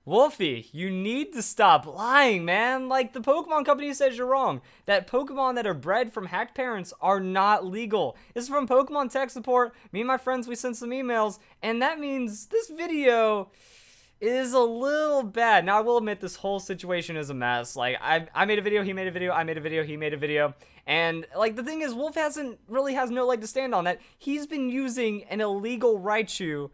Wolfie, you need to stop lying, man. Like, the Pokemon Company says you're wrong. That Pokemon that are bred from hacked parents are not legal. This is from Pokemon Tech Support. Me and my friends, we sent some emails, and that means this video is a little bad. Now, I will admit this whole situation is a mess. Like, I made a video, he made a video, I made a video, he made a video. And, like, the thing is, Wolf has no leg to stand on that. He's been using an illegal Raichu.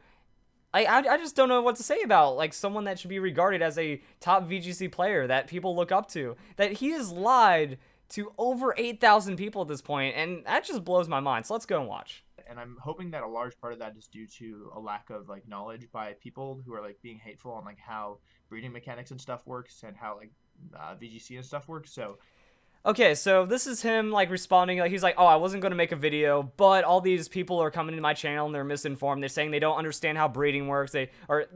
I just don't know what to say about, like, someone that should be regarded as a top VGC player that people look up to. That he has lied to over 8,000 people at this point, and that just blows my mind. So let's go and watch. And I'm hoping that a large part of that is due to a lack of like knowledge by people who are like being hateful on like how breeding mechanics and stuff works and how like VGC and stuff works. So Okay, so this is him, like, responding, like, he's like, oh, I wasn't going to make a video, but all these people are coming to my channel and they're misinformed. They're saying they don't understand how breeding works.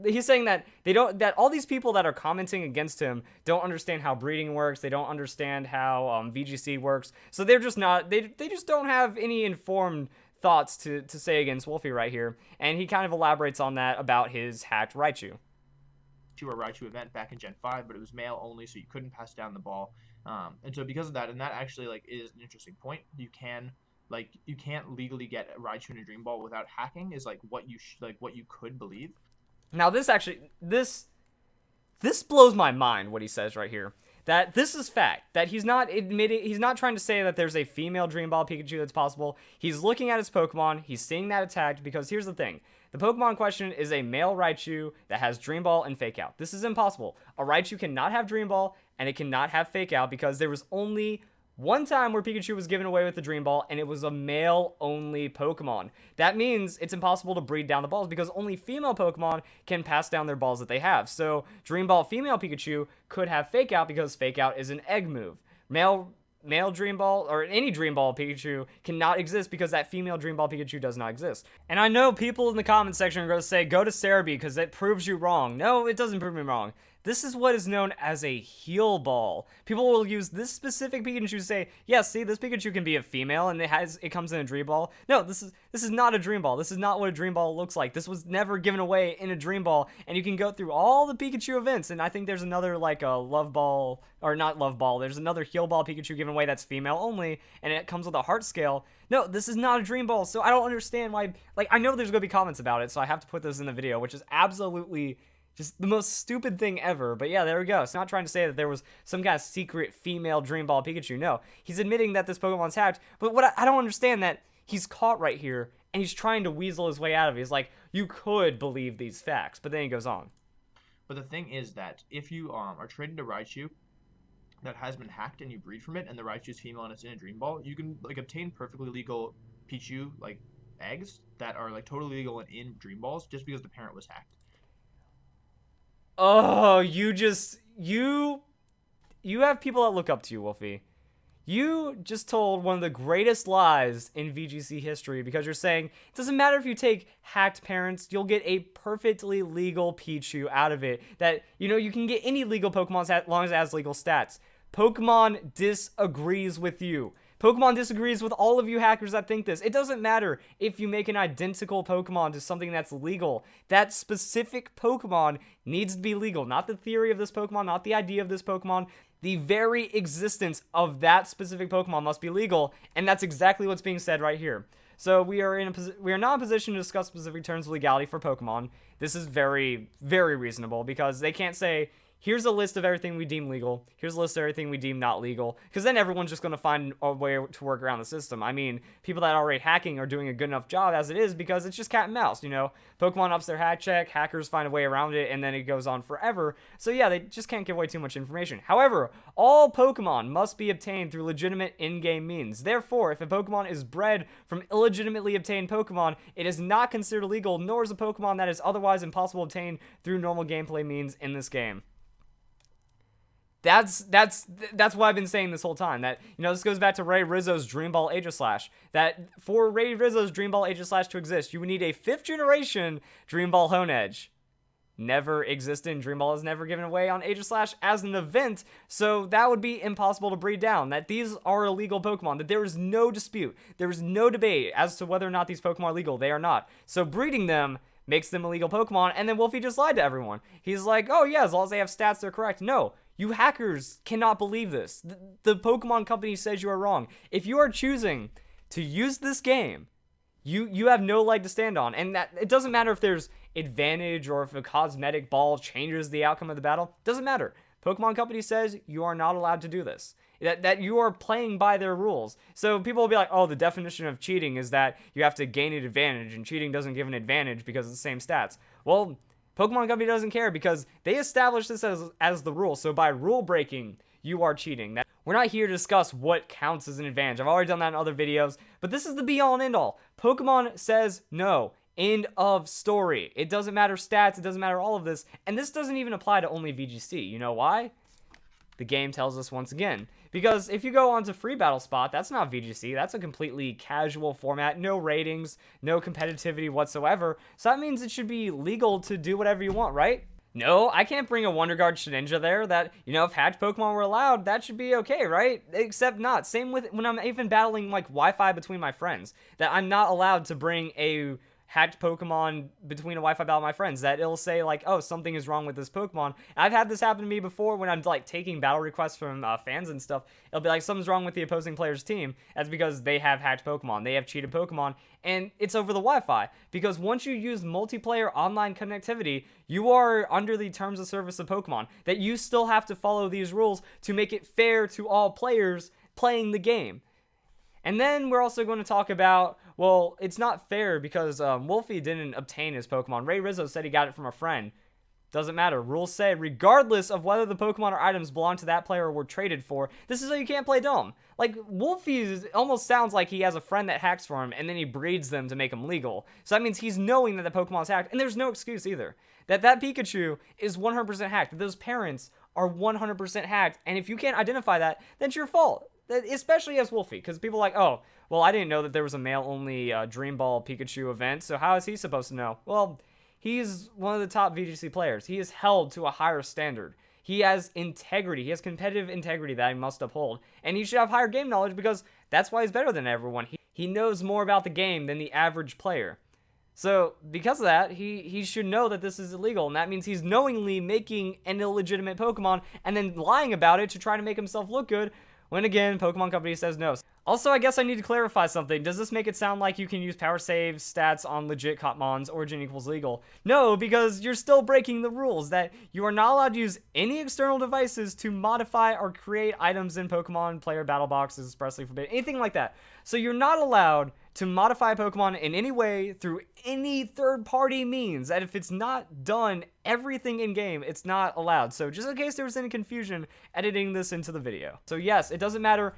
He's saying that that all these people that are commenting against him don't understand how breeding works. They don't understand how VGC works. So they're just not, they just don't have any informed thoughts to say against Wolfie right here. And he kind of elaborates on that about his hacked Raichu. to a Raichu event back in Gen 5, but it was male only, so you couldn't pass down the ball. And so because of that, and that actually like is an interesting point, you can't legally get a Raichu in a Dream Ball without hacking is like what you could believe. Now this blows my mind what he says right here. That this is fact. That he's not trying to say that there's a female Dream Ball Pikachu that's possible. He's looking at his Pokemon, he's seeing that attacked, because here's the thing. The Pokemon question is a male Raichu that has Dream Ball and Fake Out. This is impossible. A Raichu cannot have Dream Ball, and it cannot have Fake Out, because there was only one time where Pikachu was given away with the Dream Ball, and it was a male-only Pokemon. That means it's impossible to breed down the balls, because only female Pokemon can pass down their balls that they have. So, Dream Ball female Pikachu could have Fake Out, because Fake Out is an egg move. Male Dream Ball, or any Dream Ball Pikachu, cannot exist because that female Dream Ball Pikachu does not exist. And I know people in the comment section are going to say, go to Cerebi because it proves you wrong. No, it doesn't prove me wrong. This is what is known as a heal ball. People will use this specific Pikachu to say, yeah, see, this Pikachu can be a female and it comes in a Dream Ball. No, this is not a Dream Ball. This is not what a Dream Ball looks like. This was never given away in a Dream Ball, and you can go through all the Pikachu events, and I think there's another, like, a Love Ball, or not Love Ball, there's another Heal Ball Pikachu given away that's female only, and it comes with a heart scale. No, this is not a Dream Ball, so I don't understand why, like, I know there's gonna be comments about it, so I have to put this in the video, which is absolutely just the most stupid thing ever. But yeah, there we go. It's not trying to say that there was some kind of secret female Dream Ball Pikachu. No, he's admitting that this Pokemon's hacked. But what I don't understand, that he's caught right here and he's trying to weasel his way out of it. He's like, you could believe these facts. But then he goes on. But the thing is that if you are traded a Raichu that has been hacked and you breed from it, and the Raichu is female and it's in a Dream Ball, you can like obtain perfectly legal Pichu like eggs that are like totally legal and in Dream Balls just because the parent was hacked. Oh, you have people that look up to you, Wolfie. You just told one of the greatest lies in VGC history, because you're saying it doesn't matter if you take hacked parents, you'll get a perfectly legal Pichu out of it. That, you can get any legal Pokemon as long as it has legal stats. Pokemon disagrees with you. Pokemon disagrees with all of you hackers that think this. It doesn't matter if you make an identical Pokemon to something that's legal. That specific Pokemon needs to be legal. Not the theory of this Pokemon, not the idea of this Pokemon. The very existence of that specific Pokemon must be legal, and that's exactly what's being said right here. So we are not in a position to discuss specific terms of legality for Pokemon. This is very, very reasonable, because they can't say, here's a list of everything we deem legal, here's a list of everything we deem not legal, because then everyone's just going to find a way to work around the system. I mean, people that are already hacking are doing a good enough job as it is, because it's just cat and mouse, Pokemon ups their hack check, hackers find a way around it, and then it goes on forever. So yeah, they just can't give away too much information. However, all Pokemon must be obtained through legitimate in-game means. Therefore, if a Pokemon is bred from illegitimately obtained Pokemon, it is not considered illegal, nor is a Pokemon that is otherwise impossible to obtain through normal gameplay means in this game. That's what I've been saying this whole time. That, this goes back to Ray Rizzo's Dream Ball Aegislash. That for Ray Rizzo's Dream Ball Aegislash to exist, you would need a 5th generation Dream Ball Honedge. Never existed. Dream Ball is never given away on Aegislash as an event, so that would be impossible to breed down. That these are illegal Pokemon. That there is no dispute. There is no debate as to whether or not these Pokemon are legal. They are not. So breeding them makes them illegal Pokemon, and then Wolfie just lied to everyone. He's like, oh yeah, as long as they have stats, they're correct. No, you hackers cannot believe this. The Pokemon company says you are wrong. If you are choosing to use this game, you have no leg to stand on, and that it doesn't matter if there's advantage or if a cosmetic ball changes the outcome of the battle. It doesn't matter. Pokemon company says you are not allowed to do this. That you are playing by their rules. So people will be like, oh, the definition of cheating is that you have to gain an advantage, and cheating doesn't give an advantage because it's the same stats. Well, Pokemon company doesn't care because they established this as the rule. So by rule breaking, you are cheating. We're not here to discuss what counts as an advantage. I've already done that in other videos, but this is the be all and end all. Pokemon says no. End of story. It doesn't matter stats. It doesn't matter all of this. And this doesn't even apply to only VGC. You know why? The game tells us once again. Because if you go onto Free Battle Spot, that's not VGC. That's a completely casual format. No ratings, no competitivity whatsoever. So that means it should be legal to do whatever you want, right? No, I can't bring a Wonder Guard Shedinja there that, you know, if hacked Pokemon were allowed, that should be okay, right? Except not. Same with when I'm even battling, like, Wi-Fi between my friends. That I'm not allowed to bring a hacked Pokemon between a Wi-Fi battle with my friends, that it'll say like, oh, something is wrong with this Pokemon. I've had this happen to me before when I'm like taking battle requests from fans and stuff. It'll be like, something's wrong with the opposing player's team. That's because they have hacked Pokemon, they have cheated Pokemon, and it's over the Wi-Fi. Because once you use multiplayer online connectivity, you are under the terms of service of Pokemon, that you still have to follow these rules to make it fair to all players playing the game. And then we're also going to talk about, well, it's not fair because Wolfie didn't obtain his Pokemon. Ray Rizzo said he got it from a friend. Doesn't matter. Rules say, regardless of whether the Pokemon or items belong to that player or were traded for, this is how you can't play dumb. Like, Wolfie almost sounds like he has a friend that hacks for him, and then he breeds them to make them legal. So that means he's knowing that the Pokemon's hacked, and there's no excuse either. That Pikachu is 100% hacked. Those parents are 100% hacked, and if you can't identify that, then it's your fault. Especially as Wolfie, because people are like, oh, well, I didn't know that there was a male-only Dream Ball Pikachu event, so how is he supposed to know? Well, he's one of the top VGC players. He is held to a higher standard. He has integrity. He has competitive integrity that he must uphold, and he should have higher game knowledge because that's why he's better than everyone. He knows more about the game than the average player. So, because of that, he should know that this is illegal, and that means he's knowingly making an illegitimate Pokemon and then lying about it to try to make himself look good, when again, Pokemon Company says no. Also, I guess I need to clarify something. Does this make it sound like you can use power save stats on legit Cotmons, origin equals legal? No, because you're still breaking the rules that you are not allowed to use any external devices to modify or create items in Pokemon player battle boxes, expressly forbidden, anything like that. So you're not allowed to modify a Pokemon in any way through any third-party means, and if it's not done everything in-game, it's not allowed. So just in case there was any confusion editing this into the video. So yes, it doesn't matter.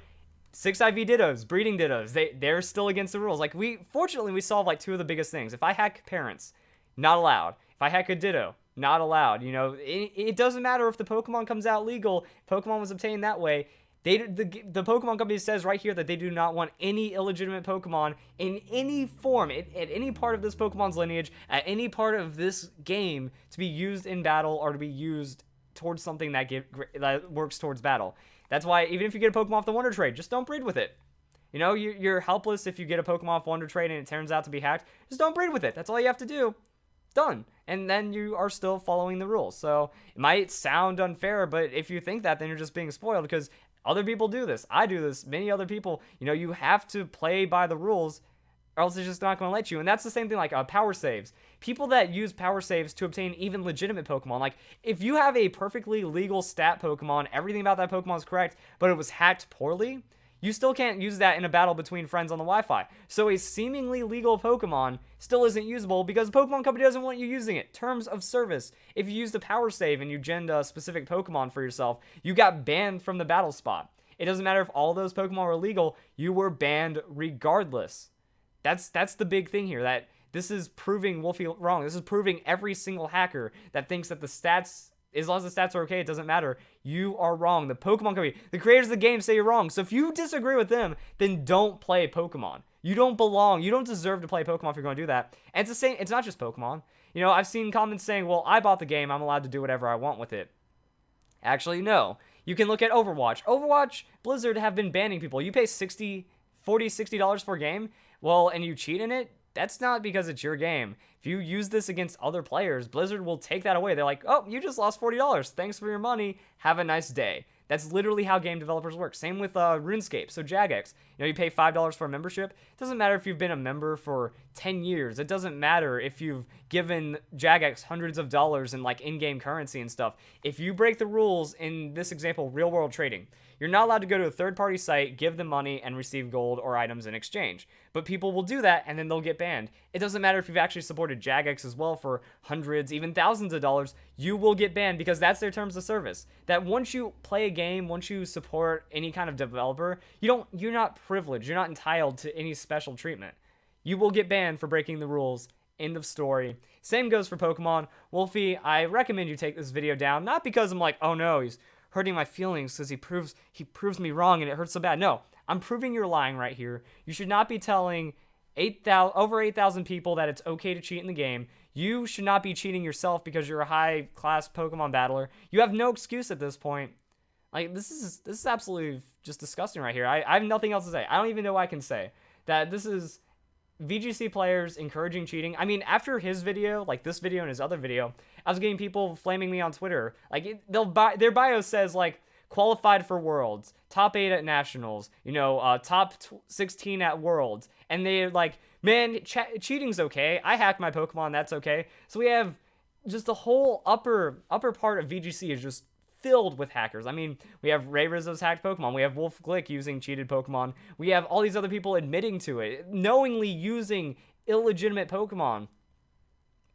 6IV Dittos, breeding Dittos, they're still against the rules. Like, fortunately, we solved like two of the biggest things. If I hack parents, not allowed. If I hack a Ditto, not allowed. You know, it doesn't matter if the Pokemon comes out legal, Pokemon was obtained that way. The Pokemon Company says right here that they do not want any illegitimate Pokemon in any form, at any part of this Pokemon's lineage, at any part of this game, to be used in battle or to be used towards something that works towards battle. That's why even if you get a Pokemon off the Wonder Trade, just don't breed with it. You know, you're helpless if you get a Pokemon off Wonder Trade and it turns out to be hacked. Just don't breed with it. That's all you have to do. Done. And then you are still following the rules. So it might sound unfair, but if you think that, then you're just being spoiled because other people do this. I do this. Many other people. You know, you have to play by the rules or else it's just not going to let you. And that's the same thing like power saves. People that use power saves to obtain even legitimate Pokemon. Like, if you have a perfectly legal stat Pokemon, everything about that Pokemon is correct, but it was hacked poorly, you still can't use that in a battle between friends on the Wi-Fi. So a seemingly legal Pokemon still isn't usable because the Pokemon Company doesn't want you using it. Terms of service. If you used a power save and you genned a specific Pokemon for yourself, you got banned from the battle spot. It doesn't matter if all those Pokemon were legal, you were banned regardless. That's the big thing here, that this is proving Wolfie wrong. This is proving every single hacker that thinks that the stats, as long as the stats are okay, it doesn't matter. You are wrong. The Pokemon Company, the creators of the game, say you're wrong. So if you disagree with them, then don't play Pokemon. You don't belong. You don't deserve to play Pokemon if you're going to do that. And it's the same. It's not just Pokemon. You know, I've seen comments saying, well, I bought the game. I'm allowed to do whatever I want with it. Actually, no. You can look at Overwatch. Overwatch, Blizzard have been banning people. You pay $60 for a game, well, and you cheat in it, that's not because it's your game. If you use this against other players, Blizzard will take that away. They're like, oh, you just lost $40. Thanks for your money. Have a nice day. That's literally how game developers work. Same with RuneScape. So Jagex, you pay $5 for a membership. It doesn't matter if you've been a member for 10 years. It doesn't matter if you've given Jagex hundreds of dollars in like in-game currency and stuff. If you break the rules in this example, real-world trading, you're not allowed to go to a third-party site, give them money, and receive gold or items in exchange. But people will do that, and then they'll get banned. It doesn't matter if you've actually supported Jagex as well for hundreds, even thousands of dollars. You will get banned because that's their terms of service. That once you play a game, once you support any kind of developer, you're not privileged. You're not entitled to any special treatment. You will get banned for breaking the rules. End of story. Same goes for Pokemon. Wolfie, I recommend you take this video down, not because I'm like, oh no, he's hurting my feelings because he proves me wrong and it hurts so bad. No, I'm proving you're lying right here. You should not be telling over 8,000 people that it's okay to cheat in the game. You should not be cheating yourself because you're a high-class Pokemon battler. You have no excuse at this point. Like, this is absolutely just disgusting right here. I have nothing else to say. I don't even know what I can say. That this is VGC players encouraging cheating. I mean, after his video, like this video and his other video, I was getting people flaming me on Twitter. Like, their bio says, like, qualified for Worlds, top 8 at Nationals, top 16 at Worlds. And they're like, man, cheating's okay. I hack my Pokemon, that's okay. So we have just the whole upper part of VGC is just filled with hackers. I mean, we have Ray Rizzo's hacked Pokemon. We have Wolfe Glick using cheated Pokemon. We have all these other people admitting to it, knowingly using illegitimate Pokemon.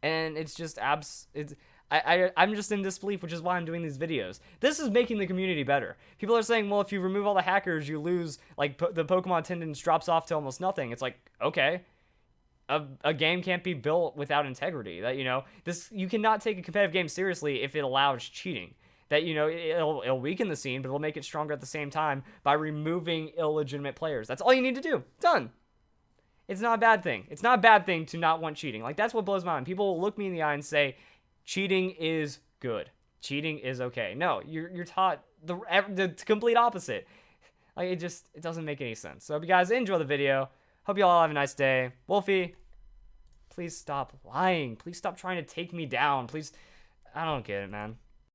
And it's just I'm just in disbelief, which is why I'm doing these videos. This is making the community better. People are saying, well, if you remove all the hackers, you lose, like, the Pokemon attendance drops off to almost nothing. It's like, okay. A game can't be built without integrity. That, you cannot take a competitive game seriously if it allows cheating. That, it'll weaken the scene, but it'll make it stronger at the same time by removing illegitimate players. That's all you need to do. Done. It's not a bad thing. It's not a bad thing to not want cheating. Like, that's what blows my mind. People look me in the eye and say, cheating is good. Cheating is okay. No, you're taught the complete opposite. Like, it doesn't make any sense. So, if you guys enjoy the video, hope you all have a nice day. Wolfie, please stop lying. Please stop trying to take me down. Please, I don't get it, man.